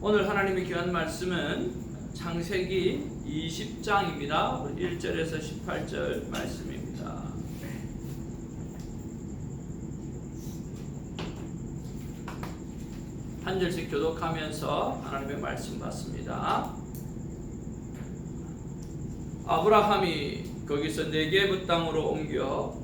오늘 하나님의 귀한 말씀은 창세기 20장입니다. 1절에서 18절 말씀입니다. 한 절씩 교독하면서 하나님의 말씀 받습니다. 아브라함이 거기서 네게브 땅으로 옮겨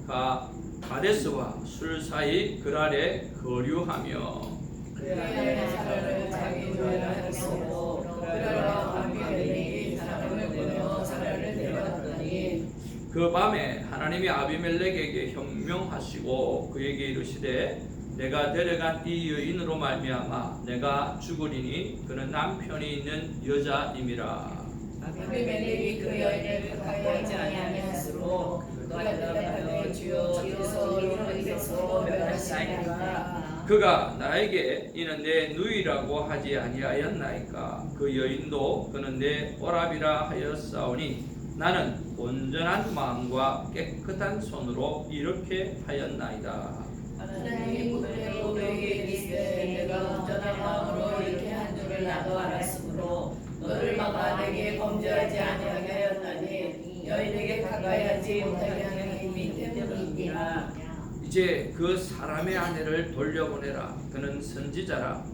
가데스와 술 사이 그랄에 거류하며 그날에 사라는 자기 조회를 했었고 그날과 아비멜렉이 사람을 보내어 사라를 데려갔더니 그 밤에 하나님이 아비멜렉에게 현명하시고 그에게 이르시되 내가 데려간 이 여인으로 말미암아 내가 죽으리니 그는 남편이 있는 여자임이라. 아비멜렉이 그 여인을 가까이하지 아니하였으므로 그가 대답하되 주여 어디서 이런 백성으로 멸하시나이까. 그가 나에게 이는 내 누이라고 하지 아니하였나이까. 그 여인도 그는 내 오라비라 하였사오니 나는 온전한 마음과 깨끗한 손으로 이렇게 하였나이다. 하나님이 그대로 그에게 이르시되 내가 온전한 마음으로 이렇게 한 줄을 나도 알았으므로 너를 막아 내게 범죄하지 아니하게 하였나니 여인에게 가까이하지 못하게 하는 힘이 때문이니라. 이제 그 사람의 아내를 돌려보내라. 그는 선지자라.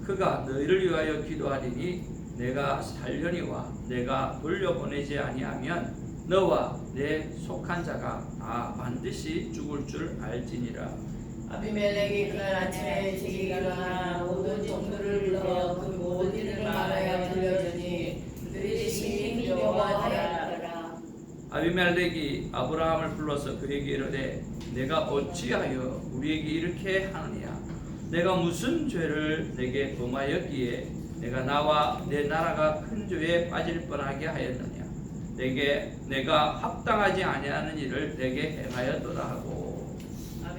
그가 너희를 위하여 기도하리니 내가 살려니와 내가 돌려보내지 아니하면 너와 내 속한 자가 다 반드시 죽을 줄 알지니라. 아비멜렉이 그날 아침에 일찍 일어나 모든 종들을 불러 그 모든 일을 말하여 들려주니 그들이 심히 두려워하더라. 아비멜렉이 아브라함을 불러서 그에게 이르되 내가 어찌하여 우리에게 이렇게 하느냐. 내가 무슨 죄를 내게 범하였기에 내가 나와 내 나라가 큰 죄에 빠질 뻔하게 하였느냐. 내가 합당하지 아니하는 일을 내게 행하였도다 하고.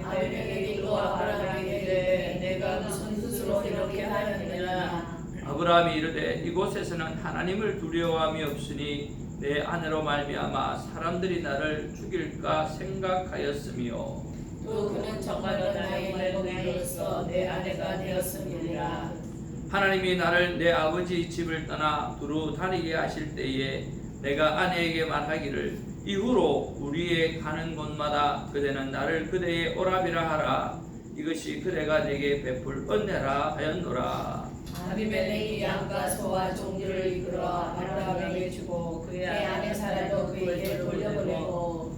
아비멜렉이 또 아브라함에게 이르되 내가 무슨 뜻으로 이렇게 하였느냐. 아브라함이 이르되 이곳에서는 하나님을 두려워함이 없으니 내 아내로 말미암아 사람들이 나를 죽일까 생각하였으며 또 그는 정말로 나의 말복이로서 내 아내가 되었음이니라. 하나님이 나를 내 아버지 집을 떠나 두루 다니게 하실 때에 내가 아내에게 말하기를 이후로 우리의 가는 곳마다 그대는 나를 그대의 오라비라 하라. 이것이 그대가 내게 베풀 은혜라 하였노라. 아비멜렉이 양과 소와 종들을 이끌어 아브라함에게 주고 그의 아내 사라도 그에게 돌려보내고.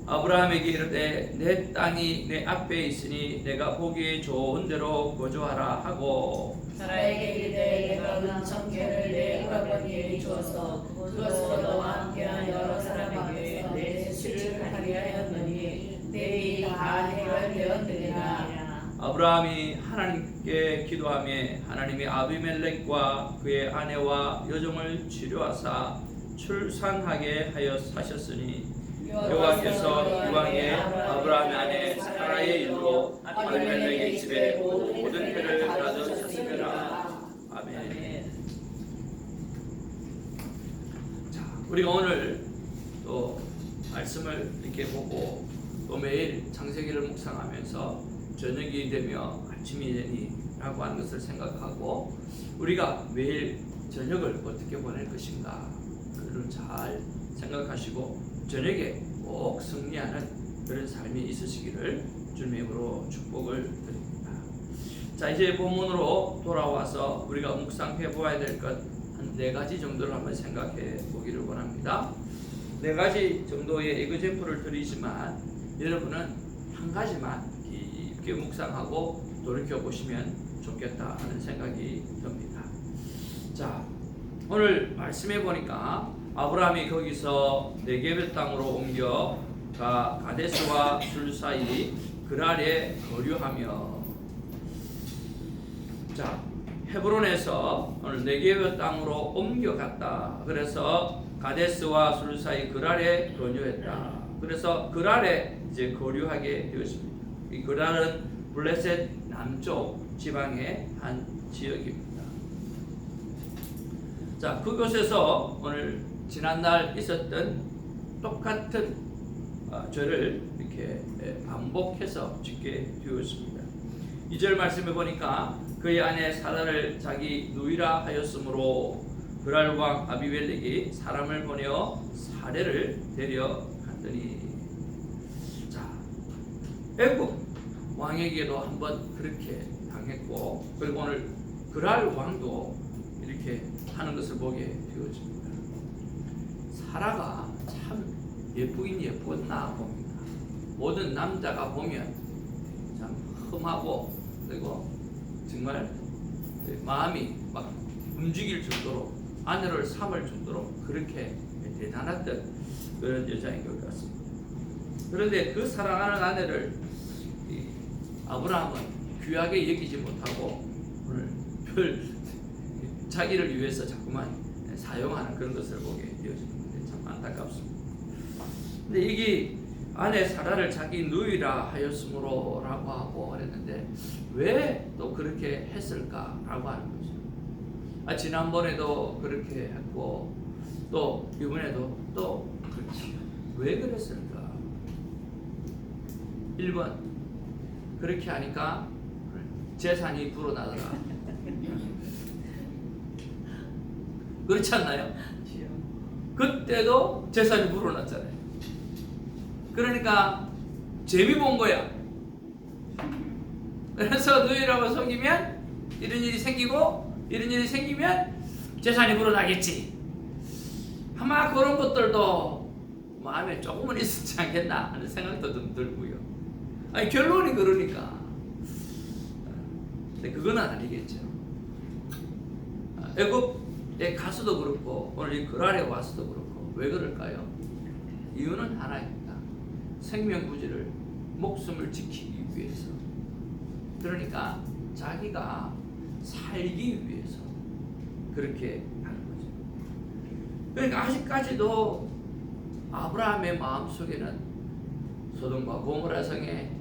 아브라함에게 이르되 내 땅이 내 앞에 있으니 내가 보기에 좋은 대로 거주하라 하고 사라에게 이르되 내가 은청계를 내 오라버니에게 주어서 그것으로 너와 함께한 여러 사람에게 내 수치를 하게 하였느니 내 일이 다 해결되었느니라. 아브라함이 하나님께 기도하며 하나님이 아비멜렉과 그의 아내와 여종을 치료하사 출산하게 하여 사셨으니 여호와께서 이왕에 아브라함의 아내 사라의 일로 아비멜렉의 집에 모든 해를 가져셨으리라. 아멘. 자, 우리가 오늘 또 말씀을 이렇게 보고 또 매일 창세기를 묵상하면서 저녁이 되며 아침이 되니라고 하는 것을 생각하고 우리가 매일 저녁을 어떻게 보낼 것인가 그를 잘 생각하시고 저녁에 꼭 승리하는 그런 삶이 있으시기를 주님의 이름으로 축복을 드립니다. 자, 이제 본문으로 돌아와서 우리가 묵상해 보아야 될 것 한 4가지 정도를 한번 생각해 보기를 원합니다. 4가지 정도의 에그젠플을 드리지만 여러분은 한 가지만 깊게 묵상하고 돌이켜 보시면 좋겠다 하는 생각이 듭니다. 자, 오늘 말씀해 보니까 아브라함이 거기서 네게브 땅으로 옮겨 가데스와 술 사이 그랄에 거류하며, 자, 헤브론에서 오늘 네게브 땅으로 옮겨갔다. 그래서 가데스와 술 사이 그랄에 거주했다. 그래서 그랄에 이제 거류하게 되었습니다. 이 그랄은 블레셋 남쪽 지방의 한 지역입니다. 자, 그곳에서 오늘 지난날 있었던 똑같은 죄를 이렇게 반복해서 짓게 되었습니다. 2절 말씀해 보니까 그의 아내 사라를 자기 누이라 하였으므로 그랄 왕 아비멜렉이 사람을 보내어 사례를 데려갔더니, 자, 애굽 왕에게도 한번 그렇게 당했고, 그리고 오늘 그랄 왕도 이렇게 하는 것을 보게 되어집니다. 사라가 참 예쁘긴 예뻤나 봅니다. 모든 남자가 보면 참 흠하고, 그리고 정말 마음이 막 움직일 정도로, 아내를 삼을 정도로 그렇게 대단했던 그런 여자인 것 같습니다. 그런데 그 사랑하는 아내를 아브라함은 귀하게 여기지 못하고 오늘 별 자기를 위해서 자꾸만 사용하는 그런 것을 보게 되어지는데 참 안타깝습니다. 근데 이게 아내 사라를 자기 누이라 하였으므로 라고 하고 그랬는데 왜 또 그렇게 했을까라고 하는 거죠. 지난번에도 그렇게 했고 또 이번에도 또 그렇지. 왜 그랬을까? 1번, 그렇게 하니까 재산이 불어나더라. 그렇지 않나요? 그때도 재산이 불어났잖아요. 그러니까 재미 본 거야. 그래서 누이라고 속이면 이런 일이 생기고, 이런 일이 생기면 재산이 불어나겠지. 아마 그런 것들도 마음에 조금은 있었지 않겠나 하는 생각도 좀 들고요. 아니 결론이 그러니까. 근데 그건 아니겠죠. 애굽에 가서도 그렇고 오늘 이 그랄에 와서도 그렇고 왜 그럴까요? 이유는 하나입니다. 생명구질을, 목숨을 지키기 위해서. 그러니까 자기가 살기 위해서 그렇게 하는 거죠. 그러니까 아직까지도 아브라함의 마음속에는 소돔과 고모라 성에,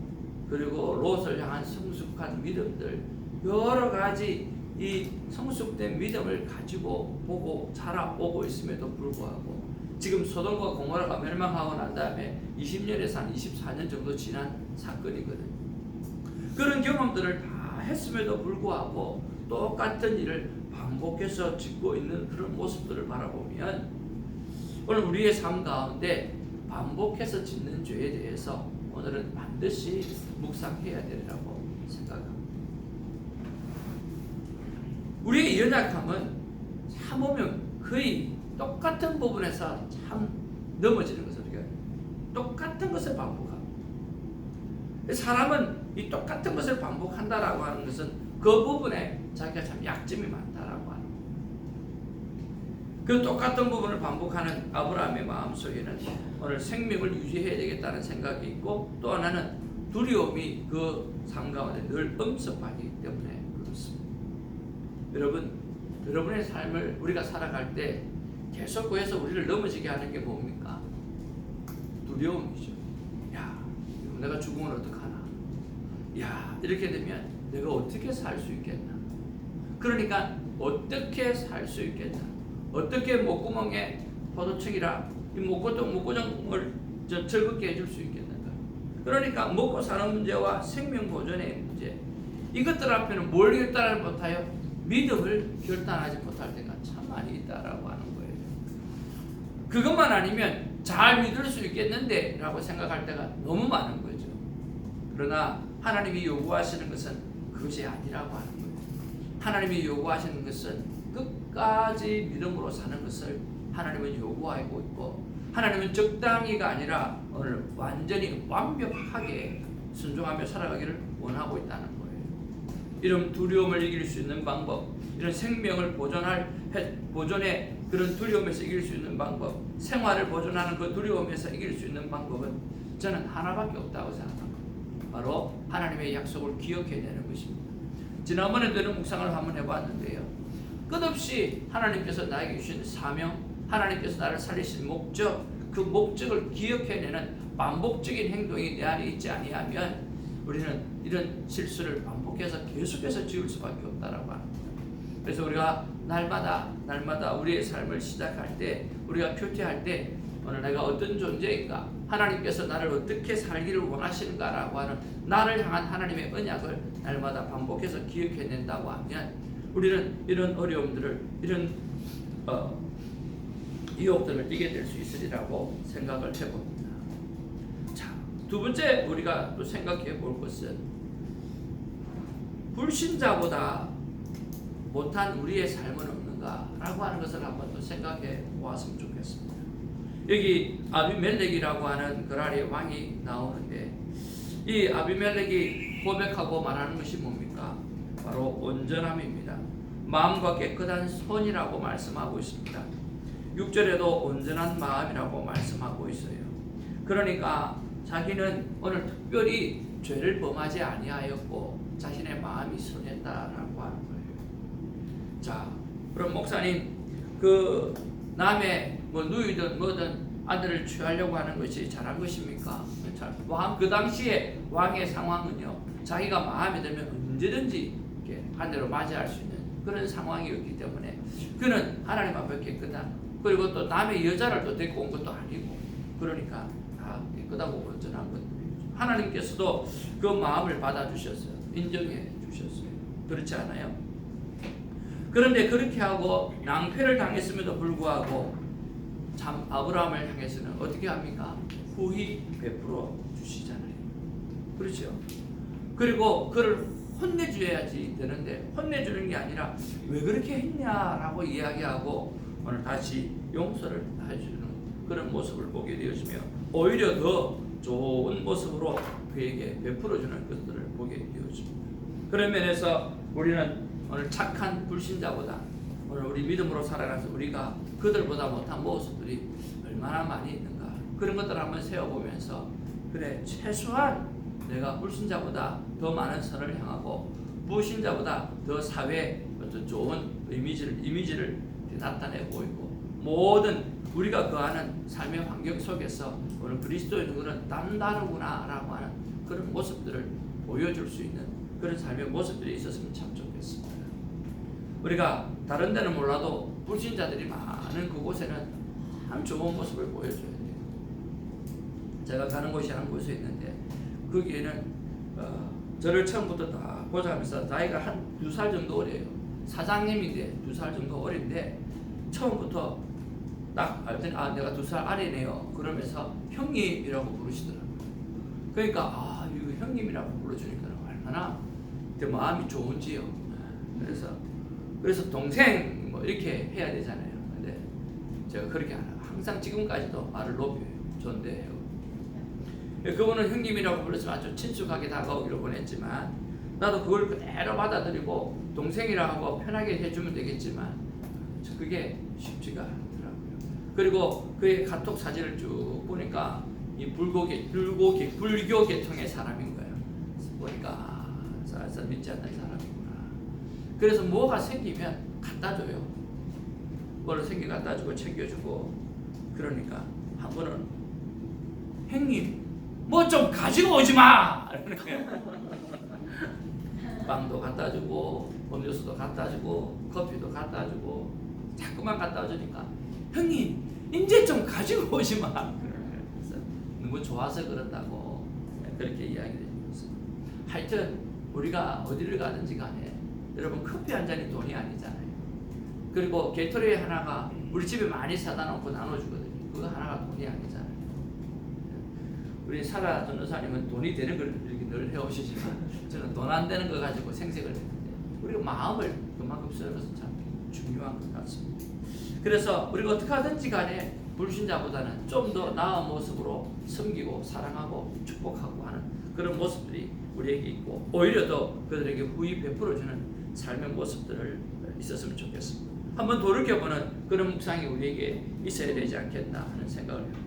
그리고 롯을 향한 성숙한 믿음들, 여러 가지 이 성숙된 믿음을 가지고 보고 자라오고 있음에도 불구하고 지금 소돔과 고모라가 멸망하고 난 다음에 20년에서 한 24년 정도 지난 사건이거든요. 그런 경험들을 다 했음에도 불구하고 똑같은 일을 반복해서 짓고 있는 그런 모습들을 바라보면 오늘 우리의 삶 가운데 반복해서 짓는 죄에 대해서 오늘은 반드시 묵상해야 되리라고 생각합니다. 우리의 연약함은 참 보면 거의 똑같은 부분에서 참 넘어지는 것을 우리가 똑같은 것을 반복합니다. 사람은 이 똑같은 것을 반복한다라고 하는 것은 그 부분에 자기가 참 약점이 많다라고 하는 거예요. 그 똑같은 부분을 반복하는 아브라함의 마음속에는 오늘 생명을 유지해야 되겠다는 생각이 있고, 또 하나는 두려움이 그 삶 가운데 늘 엄습하기 때문에 그렇습니다. 여러분의 삶을 우리가 살아갈 때 계속해서 우리를 넘어지게 하는 게 뭡니까? 두려움이죠. 야, 내가 죽으면 어떡하나? 야, 이렇게 되면 내가 어떻게 살 수 있겠나? 그러니까 어떻게 살 수 있겠나? 어떻게 목구멍에 포도청이라 이 목구멍을 즐겁게 해줄 수 있겠는가? 그러니까 먹고 사는 문제와 생명 보존의 문제, 이것들 앞에는 뭘 결단을 못하여 믿음을 결단하지 못할 때가 참 많이 있다라고 하는 거예요. 그것만 아니면 잘 믿을 수 있겠는데 라고 생각할 때가 너무 많은 거죠. 그러나 하나님이 요구하시는 것은 그것이 아니라고 하는 거예요. 하나님이 요구하시는 것은 끝까지 믿음으로 사는 것을 하나님은 요구하고 있고, 하나님은 적당히가 아니라 오늘 완전히 완벽하게 순종하며 살아가기를 원하고 있다는 거예요. 이런 두려움을 이길 수 있는 방법, 이런 생명을 보존의 그런 두려움에서 이길 수 있는 방법, 생활을 보존하는 그 두려움에서 이길 수 있는 방법은 저는 하나밖에 없다고 생각합니다. 바로 하나님의 약속을 기억해내는 것입니다. 지난번에도 이런 묵상을 한번 해봤는데요. 끝없이 하나님께서 나에게 주신 사명, 하나님께서 나를 살리신 목적, 그 목적을 기억해내는 반복적인 행동이 내 안에 있지 아니하면 우리는 이런 실수를 반복해서 계속해서 지을 수밖에 없다라고 합니다. 그래서 우리가 날마다 우리의 삶을 시작할 때, 우리가 표티할 때 오늘 내가 어떤 존재인가, 하나님께서 나를 어떻게 살기를 원하시는가라고 하는 나를 향한 하나님의 언약을 날마다 반복해서 기억해낸다고 하면 우리는 이런 어려움들을, 이런 유혹들을 이겨낼 수 있으리라고 생각을 해봅니다. 자, 두 번째 우리가 또 생각해 볼 것은 불신자보다 못한 우리의 삶은 없는가라고 하는 것을 한번 또 생각해 보았으면 좋겠습니다. 여기 아비멜렉이라고 하는 그랄의 왕이 나오는데 이 아비멜렉이 고백하고 말하는 것이 뭡니까? 바로 온전함입니다. 마음과 깨끗한 손이라고 말씀하고 있습니다. 6절에도 온전한 마음이라고 말씀하고 있어요. 그러니까 자기는 오늘 특별히 죄를 범하지 아니하였고 자신의 마음이 선했다라고 하는 거예요. 자, 그럼 목사님 그 남의 뭐 누이든 뭐든 아들을 취하려고 하는 것이 잘한 것입니까? 왕, 그 당시에 왕의 상황은요, 자기가 마음에 들면 언제든지 이렇게 한 대로 맞이할 수 있는 그런 상황이었기 때문에 그는 하나님 앞에 깨끗한, 그리고 또 남의 여자를 또 데리고 온 것도 아니고, 그러니까 다 깨끗하고 온전한 것. 하나님께서도 그 마음을 받아주셨어요. 인정해 주셨어요. 그렇지 않아요? 그런데 그렇게 하고 낭패를 당했음에도 불구하고 참 아브라함을 향해서는 어떻게 합니까? 후히 베풀어 주시잖아요. 그렇죠? 그리고 그를 혼내줘야지 되는데 혼내주는 게 아니라 왜 그렇게 했냐라고 이야기하고 오늘 다시 용서를 해주는 그런 모습을 보게 되어지며 오히려 더 좋은 모습으로 그에게 베풀어주는 것들을 보게 되어집니다. 그런 면에서 우리는 오늘 착한 불신자보다 오늘 우리 믿음으로 살아가서 우리가 그들보다 못한 모습들이 얼마나 많이 있는가, 그런 것들을 한번 세워보면서 그래, 최소한 내가 불신자보다 더 많은 선을 향하고 불신자보다 더 사회에 어떤 좋은 이미지를 나타내 보이고, 모든 우리가 거하는 삶의 환경 속에서 오늘 그리스도인들은 남다르구나 라고 하는 그런 모습들을 보여줄 수 있는 그런 삶의 모습들이 있었으면 참 좋겠습니다. 우리가 다른 데는 몰라도 불신자들이 많은 그곳에는 참 좋은 모습을 보여줘야 돼요. 제가 가는 곳이 한 곳에 있는데 거기에는 저를 처음부터 다 보자면서 나이가 한 2살 정도 어려요. 사장님인데 2살 정도 어린데 처음부터 딱 알더니 내가 2살 아래네요 그러면서 형님이라고 부르시더라고요. 그러니까 이거 형님이라고 불러주니까 얼마나 내 마음이 좋은지요. 그래서 동생 뭐 이렇게 해야 되잖아요. 근데 제가 그렇게 안 하고 항상 지금까지도 말을 높여요. 존대해요. 그분은 형님이라고 불렀지만 아주 친숙하게 다가오기를 원했지만 나도 그걸 그대로 받아들이고 동생이라고 하고 편하게 해주면 되겠지만 그게 쉽지가 않더라고요. 그리고 그의 카톡 사진을 쭉 보니까 이 불교 계통의 사람인 거예요. 보니까 쌀쌀 믿지 않는 사람이구나. 그래서 뭐가 생기면 갖다 줘요. 뭐를 생기 갖다 주고 챙겨주고. 그러니까 한 번은 형님 뭐 좀 가지고 오지 마. 빵도 갖다 주고 음료수도 갖다 주고 커피도 갖다 주고 자꾸만 갖다 주니까 형님 이제 좀 가지고 오지 마. 그래서 너무 좋아서 그런다고 그렇게 이야기를 해주셨어요. 하여튼 우리가 어디를 가든지 간에 여러분 커피 한 잔이 돈이 아니잖아요. 그리고 게토레이 하나가 우리 집에 많이 사다 놓고 나눠주거든요. 그거 하나가 돈이 아니잖아요. 우리 사라 전도사님은 돈이 되는 걸 이렇게 늘 해오시지만 저는 돈 안 되는 거 가지고 생색을 했는데 우리가 마음을 그만큼 쓰는 것은 참 중요한 것 같습니다. 그래서 우리가 어떻게 하든지 간에 불신자보다는 좀 더 나은 모습으로 섬기고 사랑하고 축복하고 하는 그런 모습들이 우리에게 있고 오히려 더 그들에게 후히 베풀어주는 삶의 모습들을 있었으면 좋겠습니다. 한번 돌이켜보는 그런 묵상이 우리에게 있어야 되지 않겠나 하는 생각을 합니다.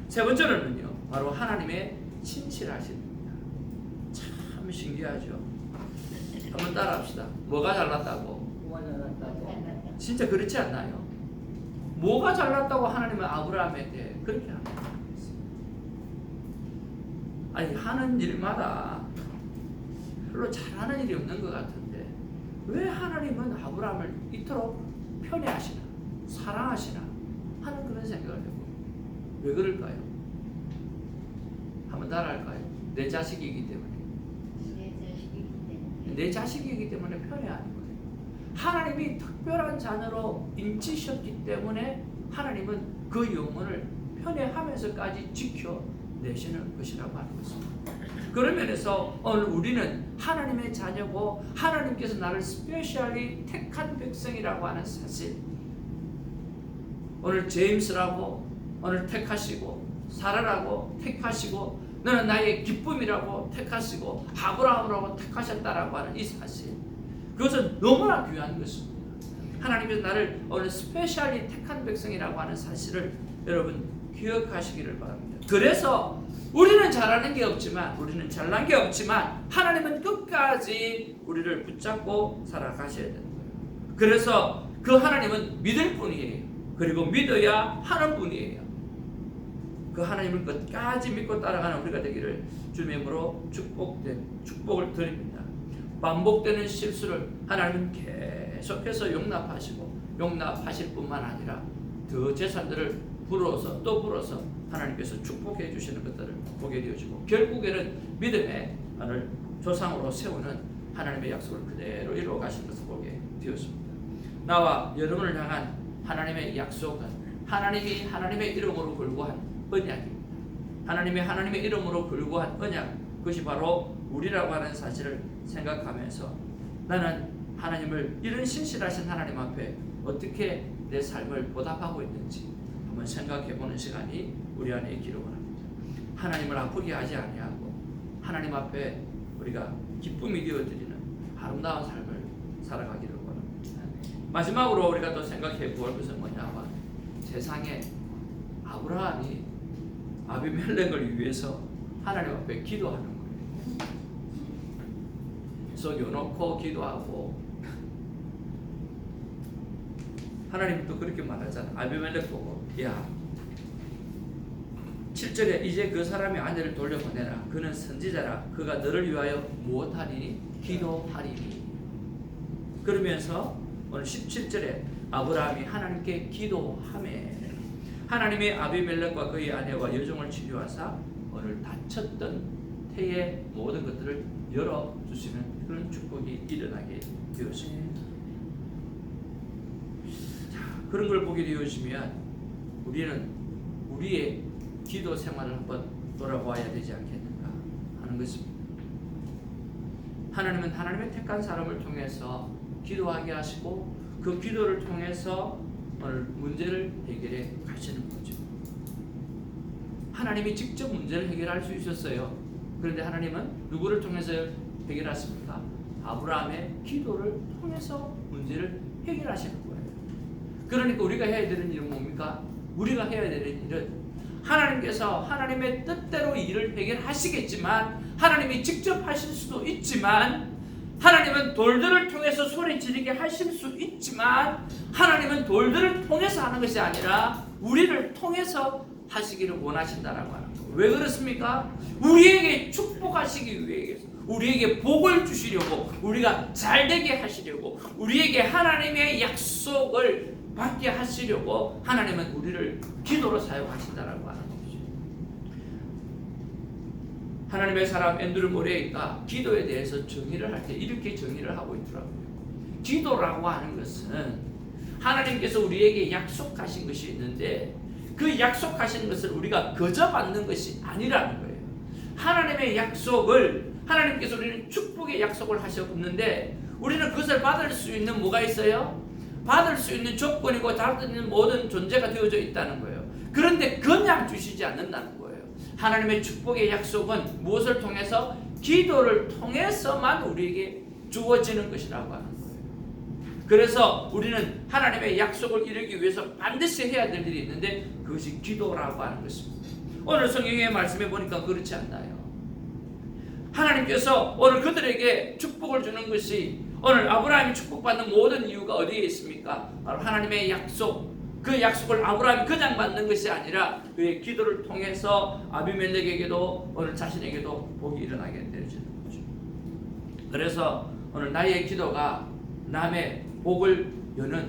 세 번째로는요, 바로 하나님의 친칠하십니다. 참 신기하죠. 한번 따라합시다. 뭐가 잘났다고? 진짜 그렇지 않나요? 뭐가 잘났다고 하나님은 아브라함에게 그렇게 합니다. 아니 하는 일마다 별로 잘하는 일이 없는 것 같은데 왜 하나님은 아브라함을 이토록 편애하시나 사랑하시나 하는 그런 생각을 해봅니다. 왜 그럴까요? 한번 따라할까요? 내 자식이기 때문에. 내 자식이기 때문에 편애하는 거예요. 하나님이 특별한 자녀로 인치셨기 때문에 하나님은 그 영혼을 편애하면서까지 지켜내시는 것이라고 하는 것입니다. 그런 면에서 오늘 우리는 하나님의 자녀고 하나님께서 나를 스페셜리 택한 백성이라고 하는 사실, 오늘 제임스라고 오늘 택하시고 사라라고 택하시고 너는 나의 기쁨이라고 택하시고 아브라함이라고 택하셨다라고 하는 이 사실, 그것은 너무나 귀한 것입니다. 하나님께서 나를 오늘 스페셜리 택한 백성이라고 하는 사실을 여러분 기억하시기를 바랍니다. 그래서 우리는 잘하는 게 없지만, 우리는 잘난 게 없지만 하나님은 끝까지 우리를 붙잡고 살아가셔야 되는 거예요. 그래서 그 하나님은 믿을 분이에요. 그리고 믿어야 하는 분이에요. 그 하나님을 끝까지 믿고 따라가는 우리가 되기를 주님의 이름으로 축복을 드립니다. 반복되는 실수를 하나님은 계속해서 용납하실 뿐만 아니라 그 재산들을 불어서 하나님께서 축복해 주시는 것들을 보게 되어지고, 결국에는 믿음의 하늘 조상으로 세우는 하나님의 약속을 그대로 이루어 가신 것을 보게 되었습니다. 나와 여러분을 향한 하나님의 약속은 하나님이 하나님의 이름으로 걸고 한 언약입니다. 하나님의 이름으로 걸고 한 언약, 그것이 바로 우리라고 하는 사실을 생각하면서 나는 하나님을, 이런 신실하신 하나님 앞에 어떻게 내 삶을 보답하고 있는지 한번 생각해보는 시간이 우리 안에 있기를 원합니다. 하나님을 아프게 하지 아니하고 하나님 앞에 우리가 기쁨이 되어드리는 아름다운 삶을 살아가기를 원합니다. 마지막으로 우리가 또 생각해 볼 것은 뭐냐면, 세상에 아브라함이 아비멜렉을 위해서 하나님 앞에 기도하는 거예요. 속여놓고 기도하고, 하나님은 또 그렇게 말하잖아. 아비멜렉 보고, 야 7절에 이제 그 사람의 아내를 돌려보내라. 그는 선지자라. 그가 너를 위하여 무엇하리니? 기도하리니. 그러면서 오늘 17절에 아브라함이 하나님께 기도하매 하나님의 아비멜렉과 그의 아내와 여종을 치료하사 오늘 다쳤던 태의 모든 것들을 열어주시는 그런 축복이 일어나게 되었습니다. 자, 그런 걸 보게 되어지면 우리는 우리의 기도 생활을 한번 돌아보아야 되지 않겠는가 하는 것입니다. 하나님은 하나님의 택한 사람을 통해서 기도하게 하시고 그 기도를 통해서 오늘 문제를 해결해 가시는 거죠. 하나님이 직접 문제를 해결할 수 있었어요. 그런데 하나님은 누구를 통해서 해결하십니까? 아브라함의 기도를 통해서 문제를 해결하시는 거예요. 그러니까 우리가 해야 되는 일은 뭡니까? 우리가 해야 되는 일은 하나님께서 하나님의 뜻대로 일을 해결하시겠지만, 하나님이 직접 하실 수도 있지만, 하나님은 돌들을 통해서 소리 지르게 하실 수 있지만, 하나님은 돌들을 통해서 하는 것이 아니라 우리를 통해서 하시기를 원하신다라고 하는 거예요. 왜 그렇습니까? 우리에게 축복하시기 위해서, 우리에게 복을 주시려고, 우리가 잘되게 하시려고, 우리에게 하나님의 약속을 받게 하시려고 하나님은 우리를 기도로 사용하신다라고 하는 거죠. 하나님의 사람 앤드류 모레이가 기도에 대해서 정의를 할 때 이렇게 정의를 하고 있더라고요. 기도라고 하는 것은 하나님께서 우리에게 약속하신 것이 있는데 그 약속하신 것을 우리가 거저 받는 것이 아니라는 거예요. 하나님의 약속을, 하나님께서 우리는 축복의 약속을 하셨는데 우리는 그것을 받을 수 있는 뭐가 있어요? 받을 수 있는 조건이고 다룰 수 있는 모든 존재가 되어져 있다는 거예요. 그런데 그냥 주시지 않는다는 거예요. 하나님의 축복의 약속은 무엇을 통해서? 기도를 통해서만 우리에게 주어지는 것이라고 하는 거예요. 그래서 우리는 하나님의 약속을 이루기 위해서 반드시 해야 될 일이 있는데 그것이 기도라고 하는 것입니다. 오늘 성경의 말씀에 보니까 그렇지 않나요? 하나님께서 오늘 그들에게 축복을 주는 것이, 오늘 아브라함이 축복받는 모든 이유가 어디에 있습니까? 바로 하나님의 약속. 그 약속을 아브라함이 그냥 받는 것이 아니라 그의 기도를 통해서 아비멜렉에게도 오늘 자신에게도 복이 일어나게 되어지는 거죠. 그래서 오늘 나의 기도가 남의 복을 여는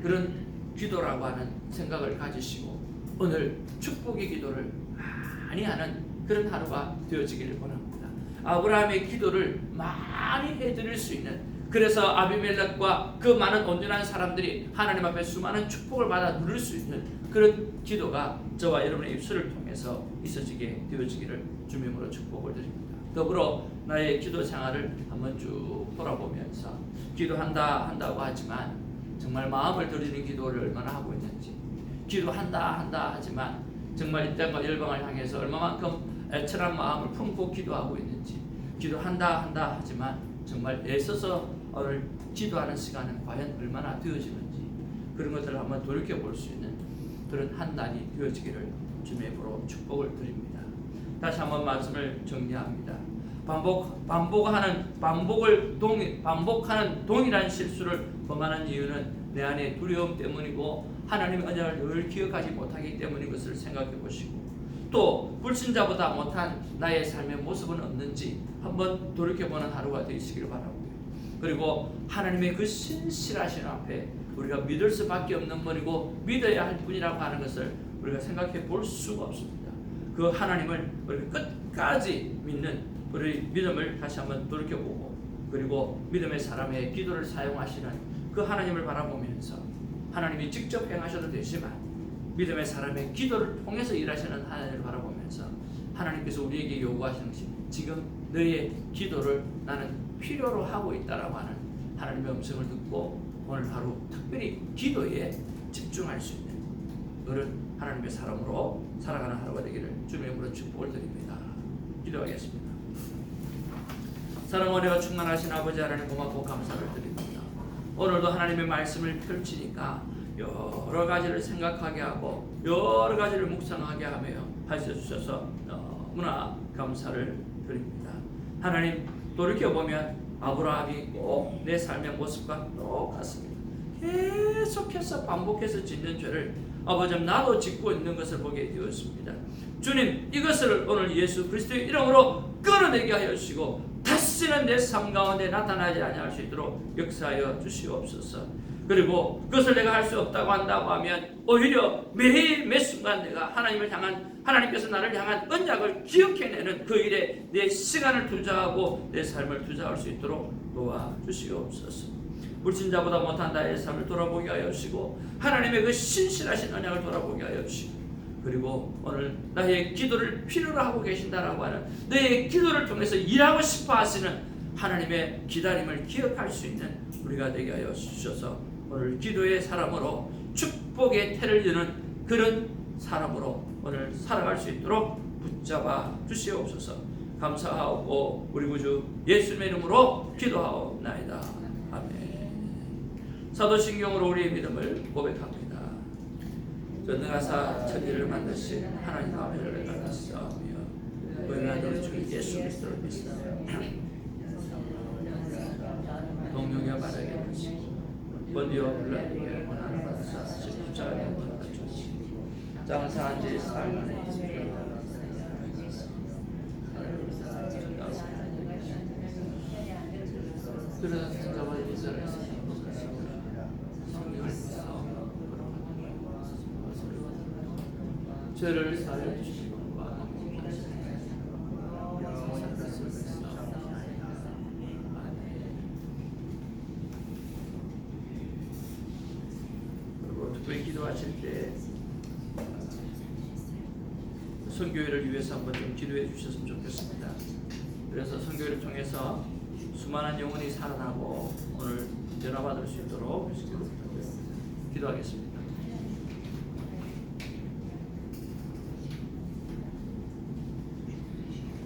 그런 기도라고 하는 생각을 가지시고, 오늘 축복의 기도를 많이 하는 그런 하루가 되어지기를 원합니다. 아브라함의 기도를 많이 해드릴 수 있는, 그래서 아비멜렉과 그 많은 온전한 사람들이 하나님 앞에 수많은 축복을 받아 누릴 수 있는 그런 기도가 저와 여러분의 입술을 통해서 있어지게 되어지기를 주님으로 축복을 드립니다. 더불어 나의 기도 생활을 한번 쭉 돌아보면서 기도한다고 하지만 정말 마음을 들이는 기도를 얼마나 하고 있는지, 기도한다 하지만 정말 이 땅과 열방을 향해서 얼마만큼 애절한 마음을 품고 기도하고 있는지, 기도한다 하지만 정말 애써서 오늘 기도하는 시간은 과연 얼마나 되어지는지, 그런 것들을 한번 돌이켜볼 수 있는 그런 한 날이 되어지기를 주님의 이름으로 축복을 드립니다. 다시 한번 말씀을 정리합니다. 반복하는 동일한 실수를 범하는 이유는 내 안에 두려움 때문이고 하나님의 언약을 늘 기억하지 못하기 때문인 것을 생각해 보시고, 또 불신자보다 못한 나의 삶의 모습은 없는지 한번 돌이켜보는 하루가 되시기를 바라고요. 그리고 하나님의 그 신실하신 앞에 우리가 믿을 수밖에 없는 분이고 믿어야 할 분이라고 하는 것을 우리가 생각해 볼 수가 없습니다. 그 하나님을 우리가 끝까지 믿는 우리 믿음을 다시 한번 돌이켜보고, 그리고 믿음의 사람의 기도를 사용하시는 그 하나님을 바라보면서, 하나님이 직접 행하셔도 되지만 믿음의 사람의 기도를 통해서 일하시는 하나님을 바라보면서 하나님께서 우리에게 요구하시는 것이 지금 너의 기도를 나는 필요로 하고 있다라고 하는 하나님의 음성을 듣고 오늘 하루 특별히 기도에 집중할 수 있는 그런 하나님의 사람으로 살아가는 하루가 되기를 주님의 이름으로 축복을 드립니다. 기도하겠습니다. 사랑과 은혜가 충만하신 아버지 하나님, 고맙고 감사를 드립니다. 오늘도 하나님의 말씀을 펼치니까 여러 가지를 생각하게 하고 여러 가지를 묵상하게 하며 하셔주셔서 너무나 감사를 드립니다. 하나님, 돌이켜보면 아브라함이 꼭 내 삶의 모습과 똑같습니다. 계속해서 반복해서 짓는 죄를 아버지 나도 짓고 있는 것을 보게 되었습니다. 주님, 이것을 오늘 예수 그리스도의 이름으로 끊어내게 하여 주시고 다시는 내 삶 가운데 나타나지 아니할 수 있도록 역사하여 주시옵소서. 그리고 그것을 내가 할 수 없다고 한다고 하면 오히려 매일 매 순간 내가 하나님을 향한, 하나님께서 나를 향한 언약을 기억해내는 그 일에 내 시간을 투자하고 내 삶을 투자할 수 있도록 도와주시옵소서. 불신자보다 못한 나의 삶을 돌아보게 하여 주시고 하나님의 그 신실하신 언약을 돌아보게 하여 주시고, 그리고 오늘 나의 기도를 필요로 하고 계신다라고 하는 너의 기도를 통해서 일하고 싶어 하시는 하나님의 기다림을 기억할 수 있는 우리가 되게 하여 주셔서 오늘 기도의 사람으로 축복의 태를 여는 그런 사람으로 오늘 살아갈 수 있도록 붙잡아 주시옵소서. 감사하고 우리 구주 예수님의 이름으로 기도하옵나이다. 아멘. 사도신경으로 우리의 믿음을 고백합니다. 전능하사 천지를 만드신 하나님 아버지를 받았사오며 우리 아들 주 예수 그리스도를 믿습니다. 동령의 바라게 하시고 본디오 빌라에게 원한을 받으사 십자가에 못 박히시고 장사한 지 사흘 만에 그러나 잡아 이스라엘에서 죄를 사하여 주시고 그리고 특별히 기도하실 때 선교회를 위해서 한번 좀 기도해 주셨으면 좋겠습니다. 그래서 선교회를 통해서 수많은 영혼이 살아나고 오늘 변화받을 수 있도록 기도하겠습니다.